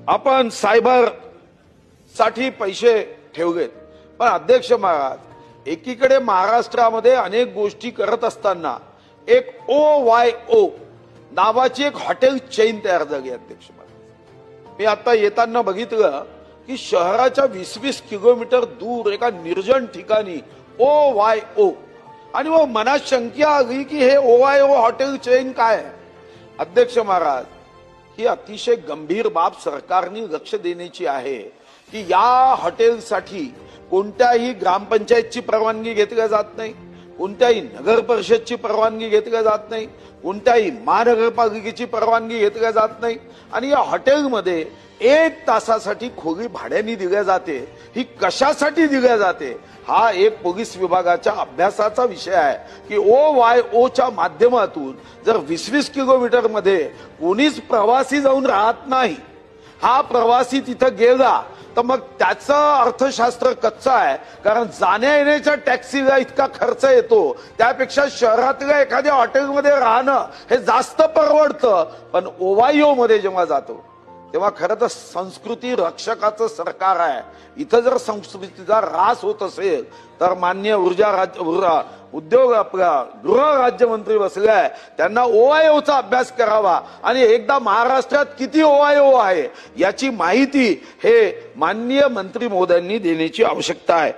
आपण सायबर साठी पैसे ठेवलेत, पण अध्यक्ष महाराज एकीकडे महाराष्ट्रामध्ये अनेक गोष्टी करत असताना एक OYO नावाची एक हॉटेल चेन तयार झाली. अध्यक्ष महाराज, मी आता येताना बघितलं की शहराच्या 20-20 किलोमीटर दूर एका निर्जन ठिकाणी OYO, आणि मग मनात शंका आली की हे OYO हॉटेल चेन काय आहे. अध्यक्ष महाराज, ही अतिशय गंभीर बाब सरकारने लक्ष देण्याची आहे की या हॉटेलसाठी कोणत्याही ग्रामपंचायतची परवानगी घेतली जात नाही, कोणत्याही नगर परिषदची परवानगी घेतली जात नाही, कोणत्याही महानगरपालिकेची परवानगी घेतली जात नाही, आणि या हॉटेलमध्ये 1 तासासाठी खोली भाड्याने दिल्या जाते. ही कशासाठी दिल्या जाते हा एक पोलीस विभागाच्या अभ्यासाचा विषय आहे की OYOच्या माध्यमातून जर 20-20 किलोमीटर मध्ये कोणीच प्रवासी जाऊन राहत नाही, हा प्रवासी तिथं गेला तर मग त्याचं अर्थशास्त्र कच्चं आहे, कारण जाण्या येण्याच्या टॅक्सीला इतका खर्च येतो, त्यापेक्षा शहरातल्या एखाद्या हॉटेलमध्ये राहणं हे जास्त परवडतं. पण OYO मध्ये जेव्हा जातो तेव्हा खरं तर संस्कृती रक्षकाचं सरकार आहे. इथं जर संस्कृतीचा ऱ्हास होत असेल तर माननीय उद्योग गृह राज्यमंत्री बसले आहे, त्यांना OYOचा अभ्यास करावा आणि एकदा महाराष्ट्रात किती OYO आहे याची माहिती हे माननीय मंत्री महोदयांनी देण्याची आवश्यकता आहे.